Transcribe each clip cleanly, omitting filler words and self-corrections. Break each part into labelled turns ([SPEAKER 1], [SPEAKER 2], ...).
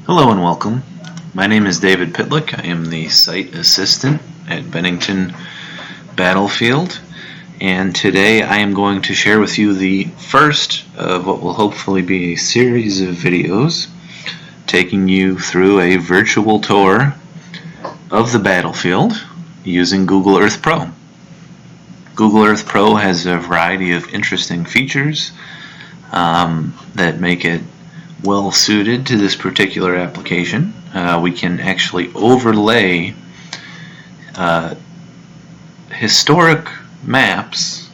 [SPEAKER 1] Hello and welcome. My name is David Pitlick. I am the site assistant at Bennington Battlefield, and today I am going to share with you the first of what will hopefully be a series of videos taking you through a virtual tour of the battlefield using Google Earth Pro. Google Earth Pro has a variety of interesting features that make it well suited to this particular application. We can actually overlay historic maps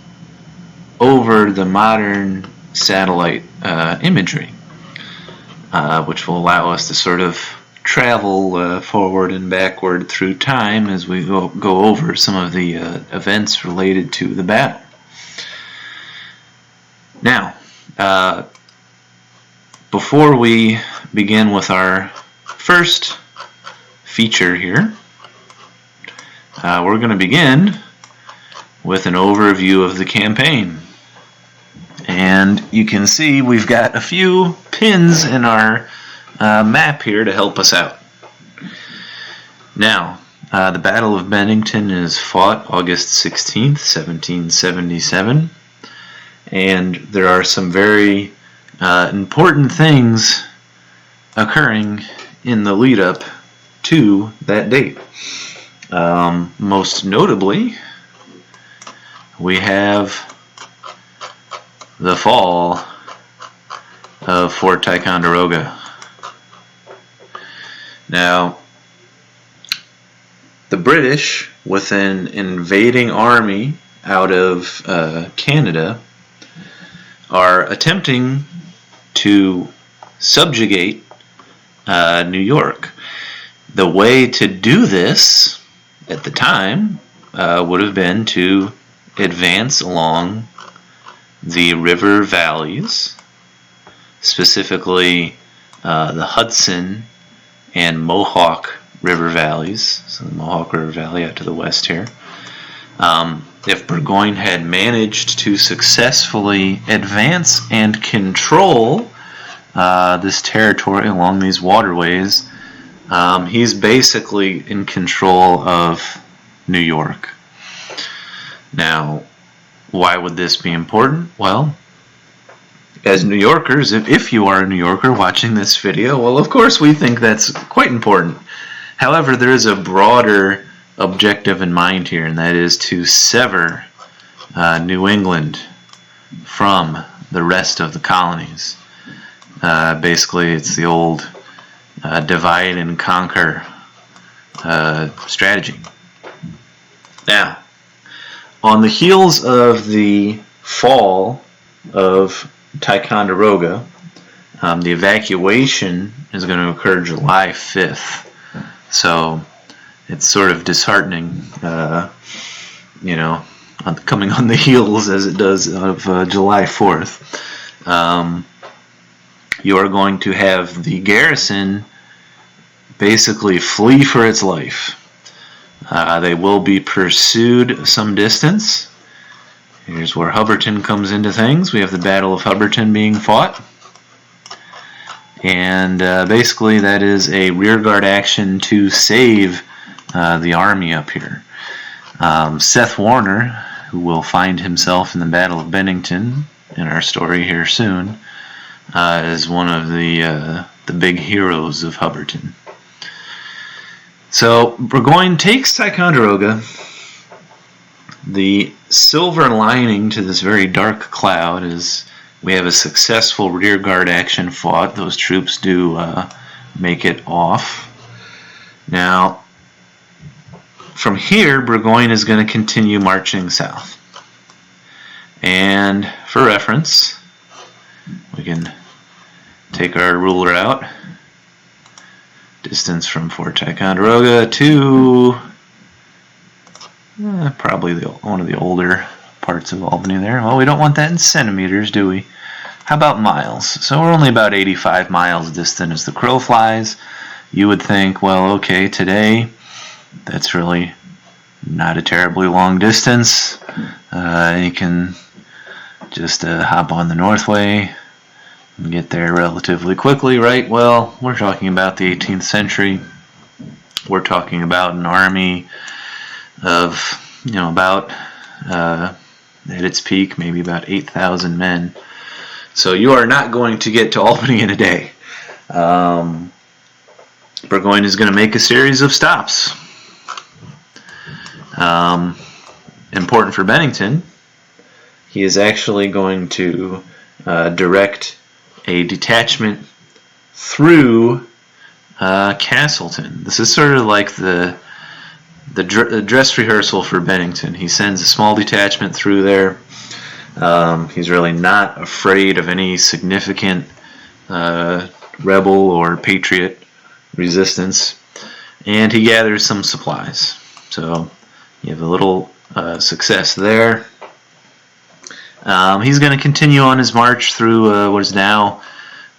[SPEAKER 1] over the modern satellite imagery, which will allow us to sort of travel forward and backward through time as we go over some of the events related to the battle. Now, before we begin with our first feature here, we're going to begin with an overview of the campaign. And you can see we've got a few pins in our map here to help us out. Now, the Battle of Bennington is fought August 16th, 1777, and there are some very important things occurring in the lead up to that date. Most notably, we have the fall of Fort Ticonderoga. Now, the British, with an invading army out of Canada, are attempting to subjugate New York. The way to do this at the time would have been to advance along the river valleys, specifically the Hudson and Mohawk River valleys, so the Mohawk River Valley out to the west here. If Burgoyne had managed to successfully advance and control this territory along these waterways, he's basically in control of New York. Now, why would this be important? Well, as New Yorkers, if you are a New Yorker watching this video, well, of course we think that's quite important. However, there is a broader objective in mind here, and that is to sever New England from the rest of the colonies. Basically, it's the old divide and conquer strategy. Now, on the heels of the fall of Ticonderoga, the evacuation is going to occur July 5th. So it's sort of disheartening, coming on the heels as it does of July 4th. You are going to have the garrison basically flee for its life. They will be pursued some distance. Here's where Hubbardton comes into things. We have the Battle of Hubbardton being fought. And basically that is a rearguard action to save the army up here. Seth Warner, who will find himself in the Battle of Bennington in our story here soon, is one of the big heroes of Hubbardton. So Burgoyne takes Ticonderoga. The silver lining to this very dark cloud is we have a successful rearguard action fought. Those troops do make it off. Now, from here, Burgoyne is going to continue marching south. And for reference, we can take our ruler out. Distance from Fort Ticonderoga to probably one of the older parts of Albany there. Well, we don't want that in centimeters, do we? How about miles? So we're only about 85 miles distant as the crow flies. You would think, well, okay, today that's really not a terribly long distance. You can just hop on the Northway, get there relatively quickly, right? Well, we're talking about the 18th century. We're talking about an army of, about at its peak, maybe about 8,000 men. So you are not going to get to Albany in a day. Burgoyne is going to make a series of stops. Important for Bennington, he is actually going to direct a detachment through Castleton. This is sort of like the dress rehearsal for Bennington. He sends a small detachment through there. He's really not afraid of any significant rebel or patriot resistance, and he gathers some supplies. So you have a little success there. He's going to continue on his march through what is now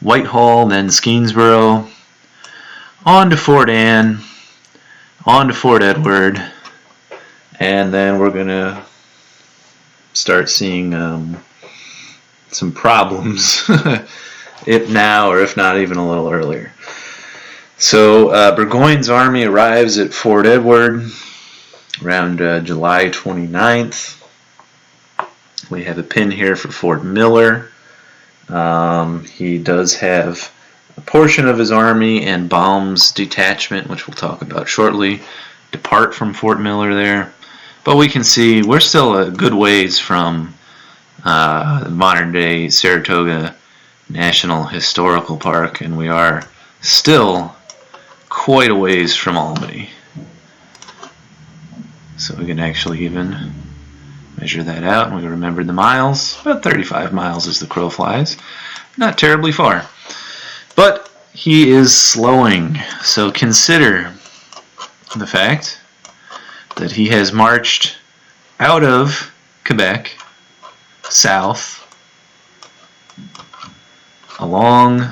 [SPEAKER 1] Whitehall, then Skenesboro, on to Fort Anne, on to Fort Edward, and then we're going to start seeing some problems, if now or if not even a little earlier. So Burgoyne's army arrives at Fort Edward around July 29th. We have a pin here for Fort Miller. He does have a portion of his army and Baum's detachment, which we'll talk about shortly, depart from Fort Miller there. But we can see we're still a good ways from the modern-day Saratoga National Historical Park, and we are still quite a ways from Albany. So we can actually even measure that out, and we remembered the miles. About 35 miles as the crow flies. Not terribly far. But he is slowing, so consider the fact that he has marched out of Quebec, south, along,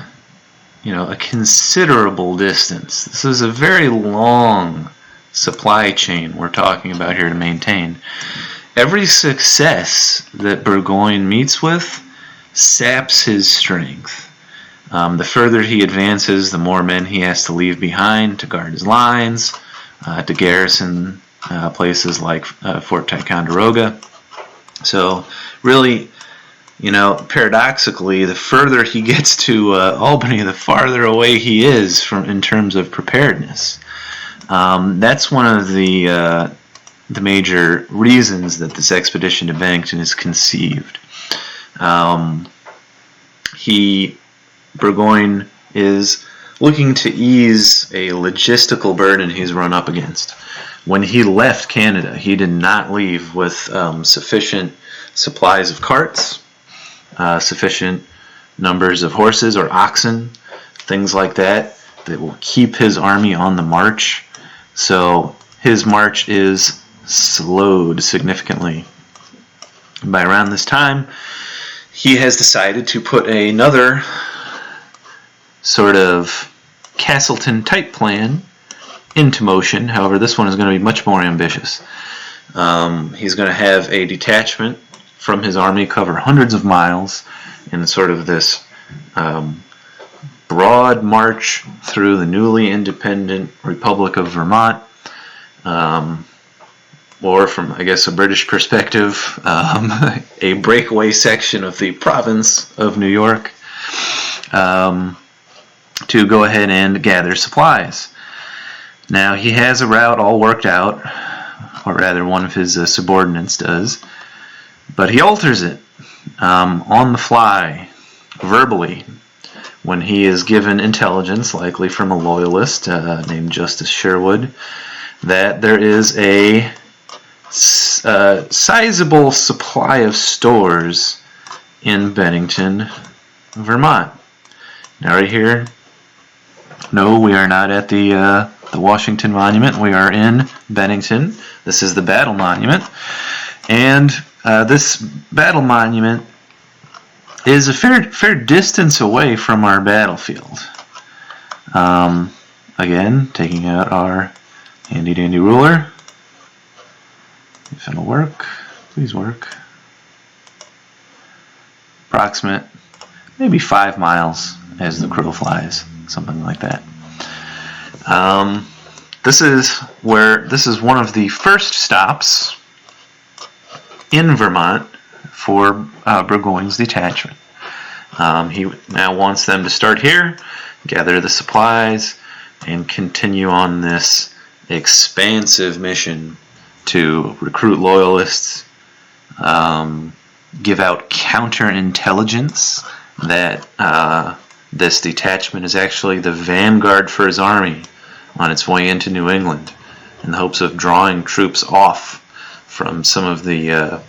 [SPEAKER 1] a considerable distance. This is a very long supply chain we're talking about here to maintain. Every success that Burgoyne meets with saps his strength. The further he advances, the more men he has to leave behind to guard his lines, to garrison places like Fort Ticonderoga. So really, paradoxically, the further he gets to Albany, the farther away he is in terms of preparedness. That's one of the major reasons that this expedition to Bennington is conceived. Burgoyne is looking to ease a logistical burden he's run up against. When he left Canada, he did not leave with sufficient supplies of carts, sufficient numbers of horses or oxen, things like that will keep his army on the march. So his march is slowed significantly. By around this time, he has decided to put another sort of Castleton type plan into motion. However, this one is going to be much more ambitious. He's going to have a detachment from his army cover hundreds of miles in sort of this broad march through the newly independent Republic of Vermont, or from, I guess, a British perspective, a breakaway section of the province of New York, to go ahead and gather supplies. Now, he has a route all worked out, or rather one of his subordinates does, but he alters it on the fly, verbally, when he is given intelligence, likely from a loyalist named Justice Sherwood, that there is a sizable supply of stores in Bennington, Vermont. Now right here, no, we are not at the Washington Monument. We are in Bennington. This is the Battle Monument. And this Battle Monument is a fair distance away from our battlefield. Again, taking out our handy dandy ruler. If it'll work, please work. Approximate maybe 5 miles as the crow flies, something like that. This is one of the first stops in Vermont for Burgoyne's detachment. He now wants them to start here, gather the supplies, and continue on this expansive mission to recruit loyalists, give out counterintelligence that this detachment is actually the vanguard for his army on its way into New England, in the hopes of drawing troops off from some of the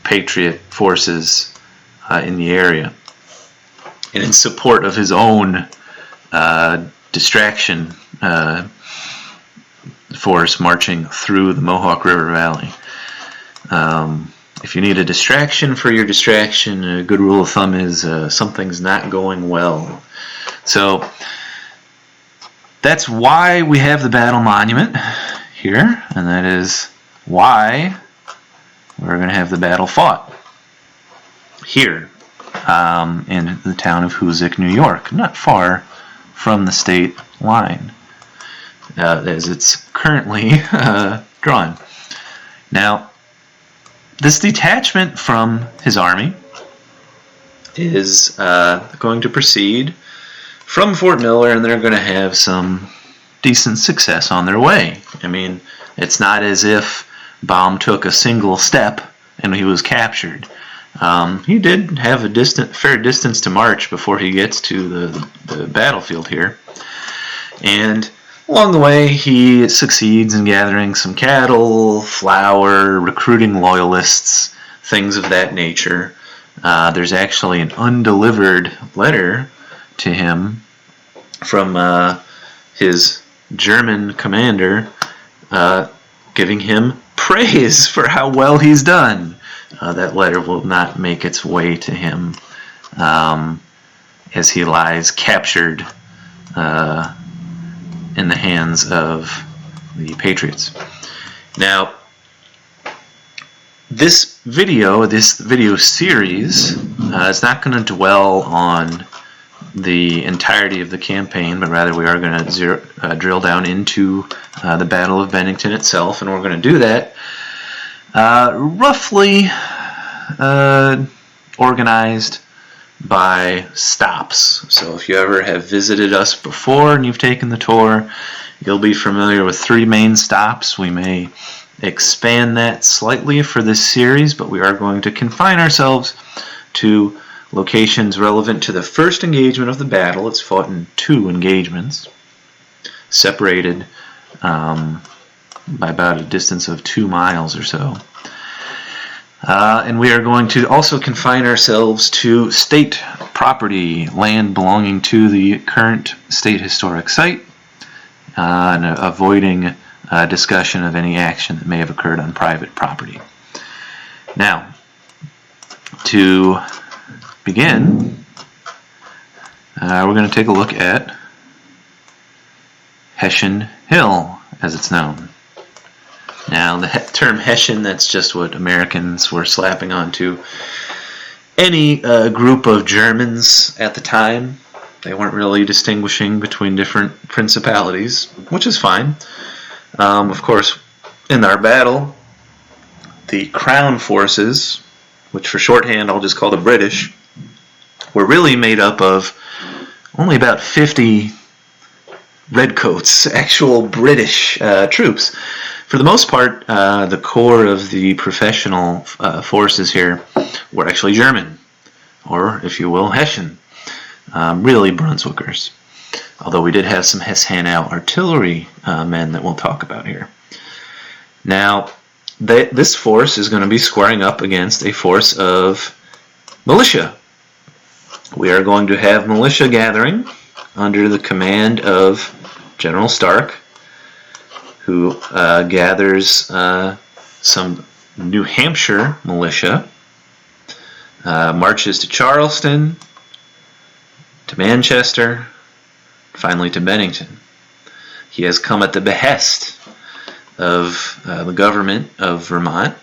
[SPEAKER 1] Patriot forces in the area, and in support of his own distraction force marching through the Mohawk River Valley. If you need a distraction for your distraction, a good rule of thumb is something's not going well. So that's why we have the battle monument here, and that is why we're going to have the battle fought here in the town of Hoosick, New York, not far from the state line as it's currently drawn. Now, this detachment from his army is going to proceed from Fort Miller, and they're going to have some decent success on their way. I mean, it's not as if Baum took a single step and he was captured. He did have a fair distance to march before he gets to the battlefield here. And along the way, he succeeds in gathering some cattle, flour, recruiting loyalists, things of that nature. There's actually an undelivered letter to him from his German commander giving him praise for how well he's done. That letter will not make its way to him as he lies captured in the hands of the Patriots. Now, this video series is not going to dwell on the entirety of the campaign, but rather we are going to drill down into the Battle of Bennington itself, and we're going to do that roughly organized by stops. So if you ever have visited us before and you've taken the tour, you'll be familiar with 3 main stops. We may expand that slightly for this series, but we are going to confine ourselves to locations relevant to the first engagement of the battle. It's fought in 2 engagements, separated by about a distance of 2 miles or so. And we are going to also confine ourselves to state property, land belonging to the current state historic site, and avoiding discussion of any action that may have occurred on private property. Now, to begin, we're going to take a look at Hessian Hill, as it's known. Now, the term Hessian, that's just what Americans were slapping onto any group of Germans at the time. They weren't really distinguishing between different principalities, which is fine. Of course, in our battle, the Crown forces, which for shorthand I'll just call the British, were really made up of only about 50 redcoats, actual British troops. For the most part, the core of the professional forces here were actually German, or, if you will, Hessian, really Brunswickers. Although we did have some Hesse-Hanau artillery men that we'll talk about here. Now, this force is going to be squaring up against a force of militia. We are going to have militia gathering under the command of General Stark, who gathers some New Hampshire militia, marches to Charleston, to Manchester, finally to Bennington. He has come at the behest of the government of Vermont.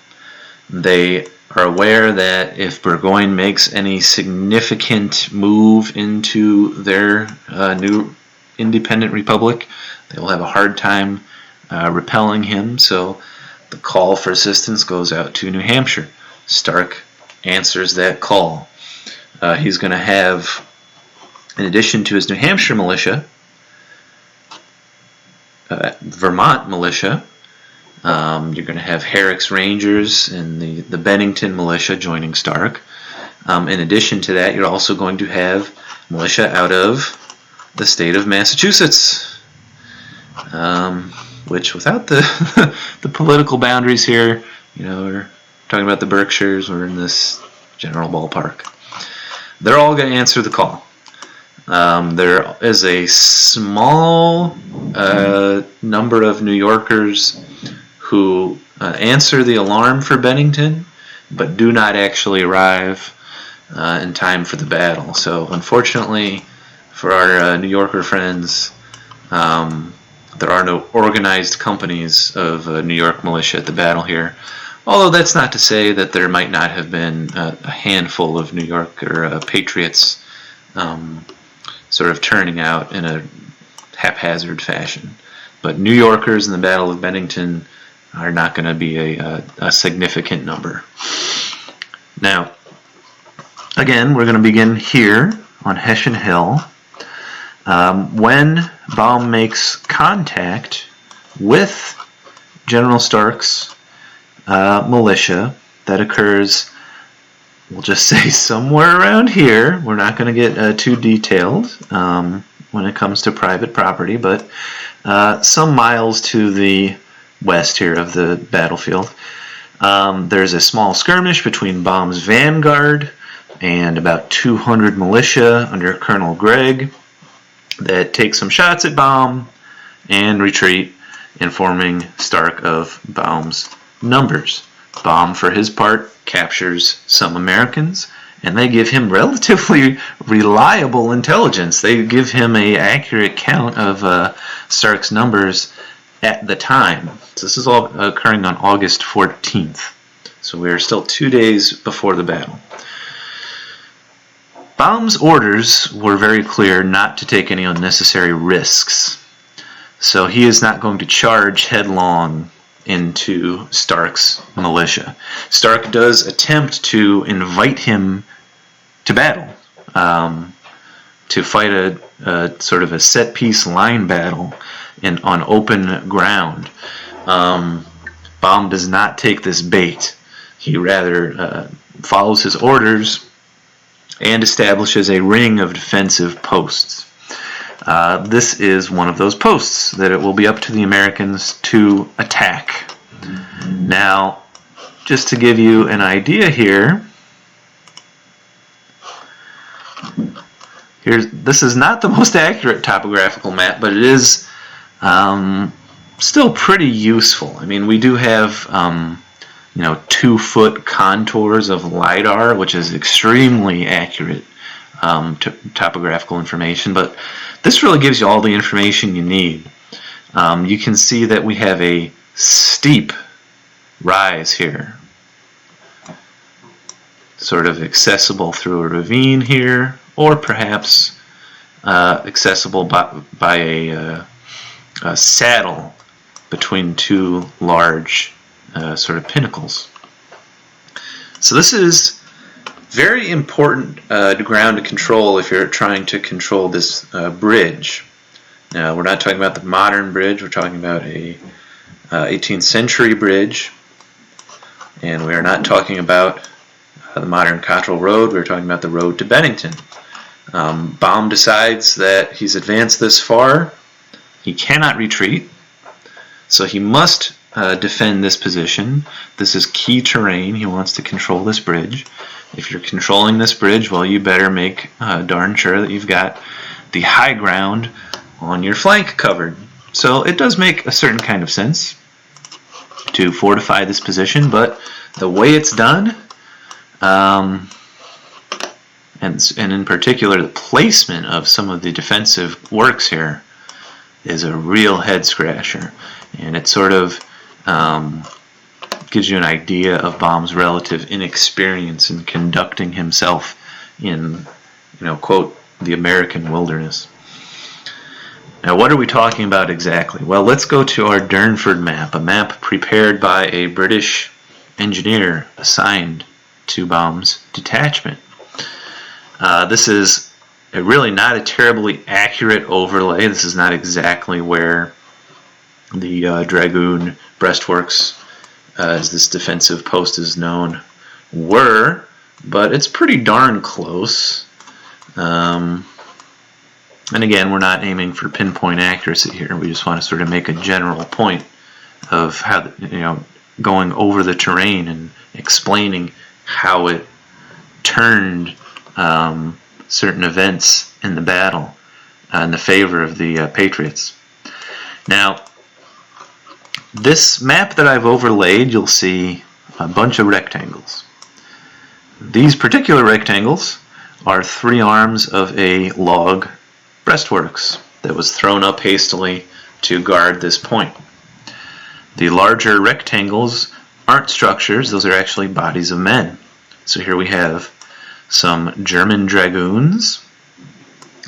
[SPEAKER 1] They are aware that if Burgoyne makes any significant move into their new independent republic, they will have a hard time repelling him. So the call for assistance goes out to New Hampshire. Stark answers that call. He's going to have, in addition to his New Hampshire militia, Vermont militia. You're going to have Herrick's Rangers and the Bennington militia joining Stark. In addition to that, you're also going to have militia out of the state of Massachusetts, which without the the political boundaries here, we're talking about the Berkshires, we're in this general ballpark. They're all going to answer the call. There is a small number of New Yorkers who answer the alarm for Bennington, but do not actually arrive in time for the battle. So unfortunately for our New Yorker friends, there are no organized companies of New York militia at the battle here. Although that's not to say that there might not have been a handful of New Yorker patriots sort of turning out in a haphazard fashion. But New Yorkers in the Battle of Bennington are not going to be a significant number. Now, again, we're going to begin here on Hessian Hill. When Baum makes contact with General Stark's militia, that occurs, we'll just say somewhere around here. We're not going to get too detailed when it comes to private property, but some miles to the west here of the battlefield. There's a small skirmish between Baum's vanguard and about 200 militia under Colonel Gregg that take some shots at Baum and retreat, informing Stark of Baum's numbers. Baum, for his part, captures some Americans, and they give him relatively reliable intelligence. They give him an accurate count of Stark's numbers at the time. So this is all occurring on August 14th. So we are still 2 days before the battle. Baum's orders were very clear not to take any unnecessary risks. So he is not going to charge headlong into Stark's militia. Stark does attempt to invite him to battle, to fight a sort of a set-piece line battle on open ground. Baum does not take this bait. He rather follows his orders and establishes a ring of defensive posts. This is one of those posts that it will be up to the Americans to attack. Now, just to give you an idea here, this is not the most accurate topographical map, but it is still pretty useful. I mean, we do have 2-foot contours of LiDAR, which is extremely accurate topographical information, but this really gives you all the information you need. You can see that we have a steep rise here, sort of accessible through a ravine here, or perhaps accessible by a saddle between two large sort of pinnacles. So this is very important ground to control if you're trying to control this bridge. Now, we're not talking about the modern bridge, we're talking about a 18th century bridge, and we are not talking about the modern Cottrell Road, we're talking about the road to Bennington. Baum decides that he's advanced this far, he cannot retreat, so he must defend this position. This is key terrain, he wants to control this bridge. If you're controlling this bridge, well, you better make darn sure that you've got the high ground on your flank covered. So it does make a certain kind of sense to fortify this position, but the way it's done, and in particular the placement of some of the defensive works here, is a real head scratcher, and it sort of gives you an idea of Baum's relative inexperience in conducting himself in, quote, the American wilderness. Now, what are we talking about exactly? Well, let's go to our Durnford map, a map prepared by a British engineer assigned to Baum's detachment. This is really not a terribly accurate overlay. This is not exactly where the Dragoon breastworks, as this defensive post is known, were, but it's pretty darn close. And again, we're not aiming for pinpoint accuracy here. We just want to sort of make a general point of how, going over the terrain and explaining how it turned certain events in the battle in the favor of the Patriots. Now, this map that I've overlaid, you'll see a bunch of rectangles. These particular rectangles are 3 arms of a log breastworks that was thrown up hastily to guard this point. The larger rectangles aren't structures, those are actually bodies of men. So here we have some German dragoons.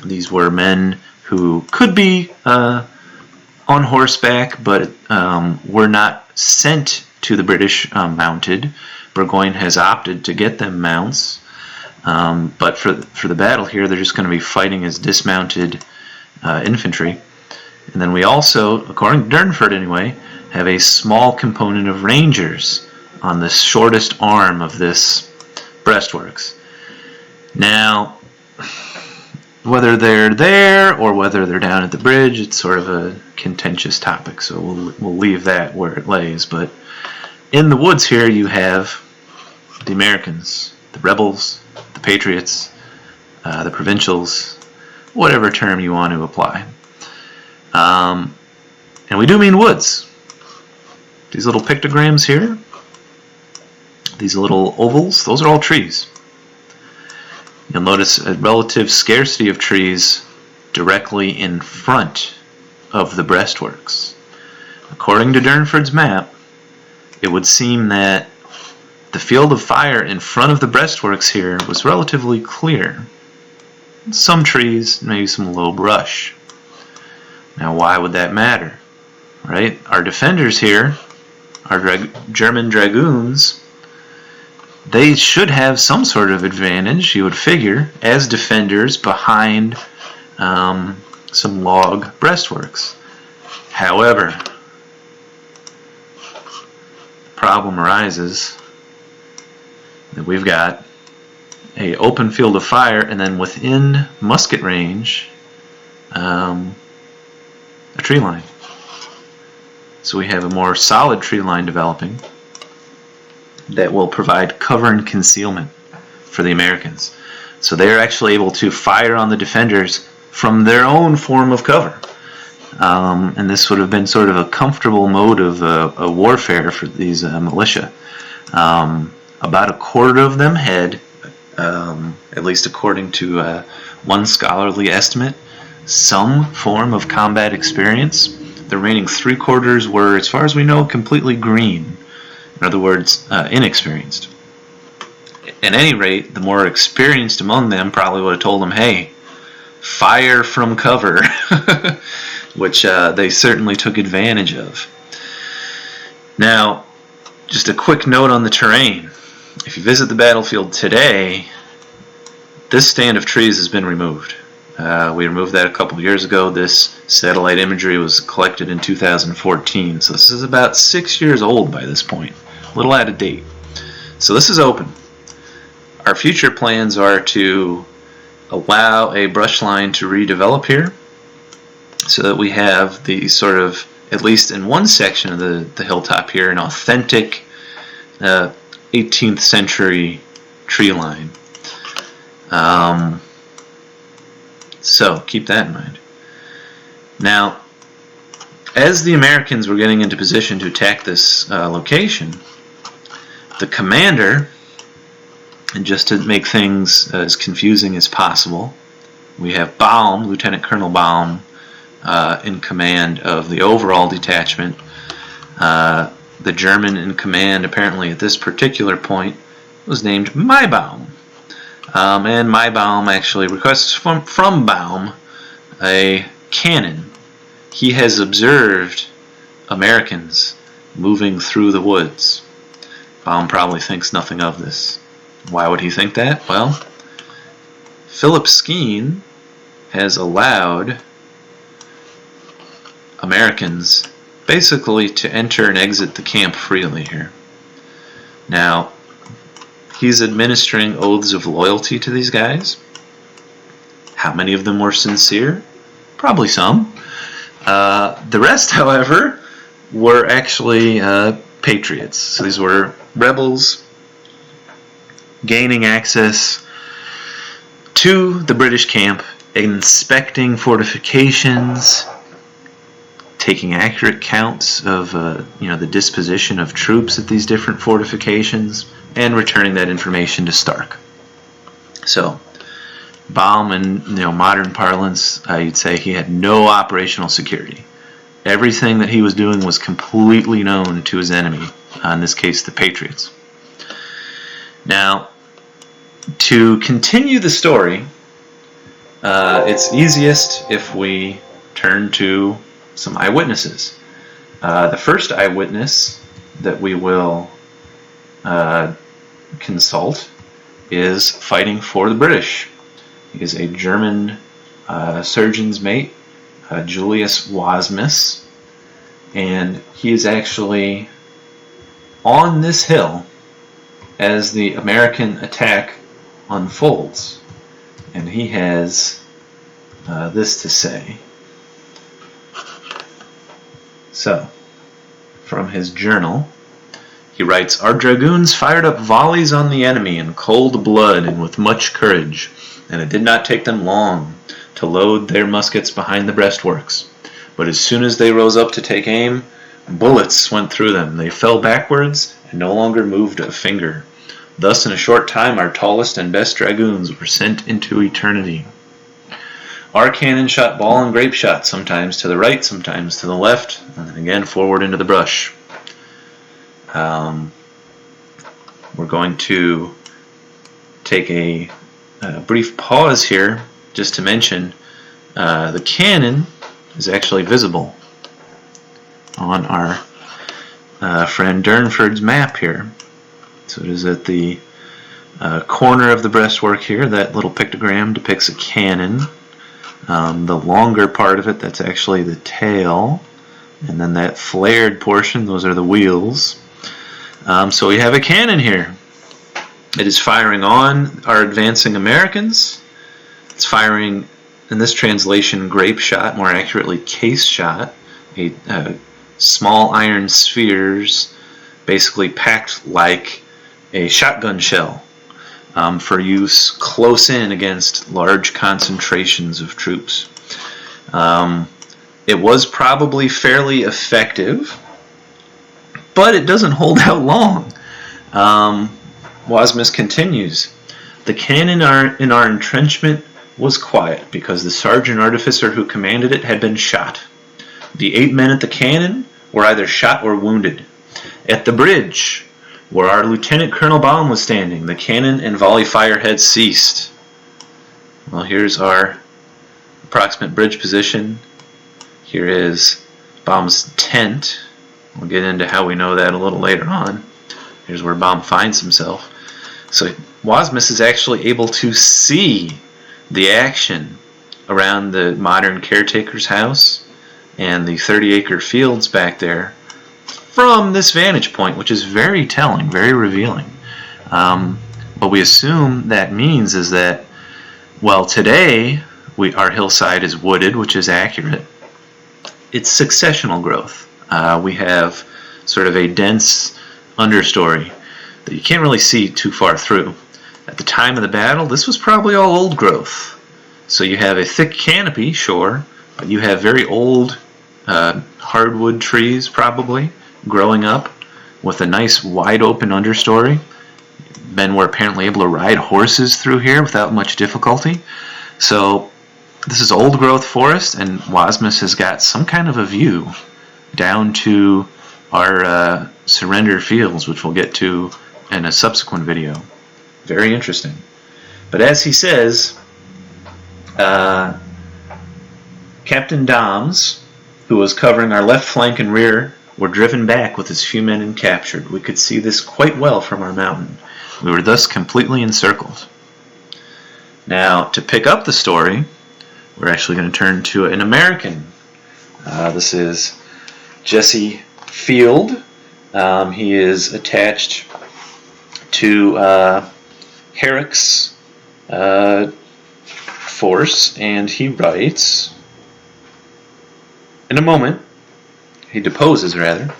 [SPEAKER 1] These were men who could be on horseback, but were not sent to the British mounted. Burgoyne has opted to get them mounts. But for the battle here, they're just going to be fighting as dismounted infantry. And then we also, according to Durnford anyway, have a small component of Rangers on the shortest arm of this breastworks. Now, whether they're there or whether they're down at the bridge, it's sort of a contentious topic, so we'll leave that where it lays. But in the woods here, you have the Americans, the rebels, the Patriots, the provincials, whatever term you want to apply. And we do mean woods. These little pictograms here, these little ovals, those are all trees. You'll notice a relative scarcity of trees directly in front of the breastworks. According to Durnford's map, it would seem that the field of fire in front of the breastworks here was relatively clear. Some trees, maybe some low brush. Now, why would that matter? Right? Our defenders here, our German dragoons, they should have some sort of advantage, you would figure, as defenders behind some log breastworks. However, the problem arises that we've got an open field of fire, and then within musket range, a tree line. So we have a more solid tree line developing that will provide cover and concealment for the Americans. So they're actually able to fire on the defenders from their own form of cover. And this would have been sort of a comfortable mode of warfare for these militia. About a quarter of them had, at least according to one scholarly estimate, some form of combat experience. The remaining 3/4 were, as far as we know, completely green. In other words, inexperienced. At any rate, the more experienced among them probably would have told them, hey, fire from cover, which they certainly took advantage of. Now, just a quick note on the terrain. If you visit the battlefield today, this stand of trees has been removed. We removed that a couple years ago. This satellite imagery was collected in 2014, so this is about 6 years old by this point. A little out of date. So this is open. Our future plans are to allow a brush line to redevelop here so that we have the sort of, at least in one section of the hilltop here, an authentic 18th century tree line. So keep that in mind. Now, as the Americans were getting into position to attack this location, the commander, and just to make things as confusing as possible, we have Baum, Lieutenant Colonel Baum, in command of the overall detachment. the German in command, apparently at this particular point, was named Maibaum. And Maibaum actually requests from Baum a cannon. He has observed Americans moving through the woods. Baum probably thinks nothing of this. Why would he think that? Well, Philip Skene has allowed Americans basically to enter and exit the camp freely here. Now, he's administering oaths of loyalty to these guys. How many of them were sincere? Probably some. The rest, however, were actually patriots. So these were rebels gaining access to the British camp, inspecting fortifications, taking accurate counts of the disposition of troops at these different fortifications, and returning that information to Stark. So, Baum, in modern parlance, you'd say he had no operational security. Everything that he was doing was completely known to his enemy, in this case the Patriots. Now, to continue the story, it's easiest if we turn to some eyewitnesses. The first eyewitness that we will consult is fighting for the British. He is a German surgeon's mate, Julius Wasmus, and he is actually on this hill as the American attack unfolds, and he has this to say. So, from his journal, he writes, "Our dragoons fired up volleys on the enemy in cold blood and with much courage, and it did not take them long to load their muskets behind the breastworks. But as soon as they rose up to take aim, bullets went through them. They fell backwards and no longer moved a finger. Thus in a short time our tallest and best dragoons were sent into eternity. Our cannon shot ball and grape shot, sometimes to the right, sometimes to the left, and then again forward into the brush." We're going to take a brief pause here just to mention the cannon is actually visible on our friend Durnford's map here. So it is at the corner of the breastwork here. That little pictogram depicts a cannon. The longer part of it, that's actually the tail, and then that flared portion, those are the wheels. So we have a cannon here. It is firing on our advancing Americans. It's firing, in this translation, grape shot, more accurately case shot, small iron spheres basically packed like a shotgun shell for use close in against large concentrations of troops. It was probably fairly effective, but it doesn't hold out long. Wasmus continues, "The cannon in our entrenchment was quiet because the sergeant artificer who commanded it had been shot. The 8 men at the cannon were either shot or wounded. At the bridge, where our Lieutenant Colonel Baum was standing, the cannon and volley fire had ceased." Well, here's our approximate bridge position. Here is Baum's tent. We'll get into how we know that a little later on. Here's where Baum finds himself. So Wasmus is actually able to see the action around the modern caretaker's house and the 30-acre fields back there from this vantage point, which is very telling, very revealing. What we assume that means is that, well, today our hillside is wooded, which is accurate. It's successional growth. We have sort of a dense understory that you can't really see too far through. At the time of the battle, this was probably all old growth. So you have a thick canopy, sure, but you have very old hardwood trees probably growing up with a nice wide open understory. Men were apparently able to ride horses through here without much difficulty. So this is old growth forest, and Wasmus has got some kind of a view down to our surrender fields, which we'll get to in a subsequent video. Very interesting. But as he says, Captain Doms, who was covering our left flank and rear, were driven back with his few men and captured. We could see this quite well from our mountain. We were thus completely encircled. Now, to pick up the story, we're actually going to turn to an American. This is Jesse Field. He is attached to Herrick's force, and he writes, in a moment, he deposes rather,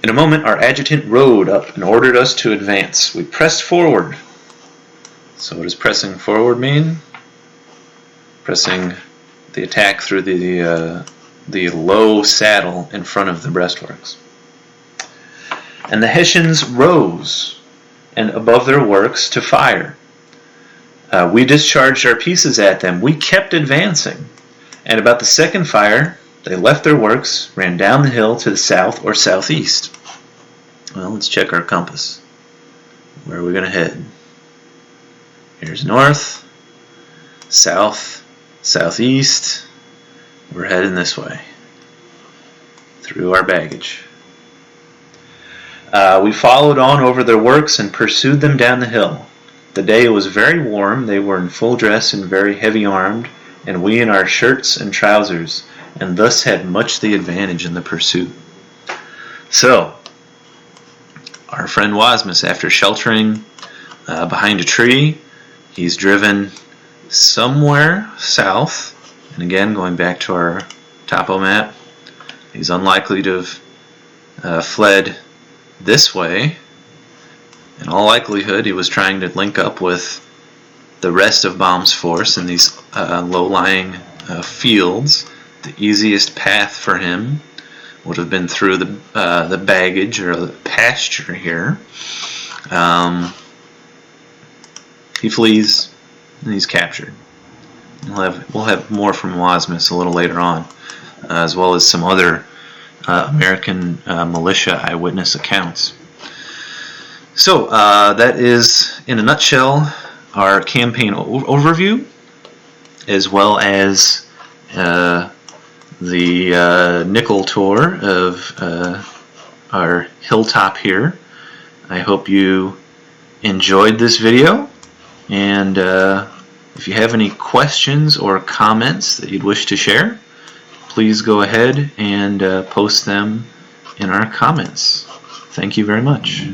[SPEAKER 1] in a moment our adjutant rode up and ordered us to advance. We pressed forward. So what does pressing forward mean? Pressing the attack through the low saddle in front of the breastworks. And the Hessians rose and above their works to fire. We discharged our pieces at them. We kept advancing. And about the second fire, they left their works, ran down the hill to the south or southeast. Well, let's check our compass. Where are we going to head? Here's north, south, southeast. We're heading this way through our baggage. We followed on over their works and pursued them down the hill. The day was very warm. They were in full dress and very heavy armed, and we in our shirts and trousers, and thus had much the advantage in the pursuit. So, our friend Wasmus, after sheltering behind a tree, he's driven somewhere south, and again, going back to our topo map, he's unlikely to have fled this way. In all likelihood, he was trying to link up with the rest of Baum's force in these low-lying fields. The easiest path for him would have been through the baggage or the pasture here. He flees and he's captured. We'll have more from Wasmus a little later on, as well as some other American militia eyewitness accounts. So that is, in a nutshell, our campaign overview, as well as the nickel tour of our hilltop here. I hope you enjoyed this video, and if you have any questions or comments that you'd wish to share, please go ahead and post them in our comments. Thank you very much.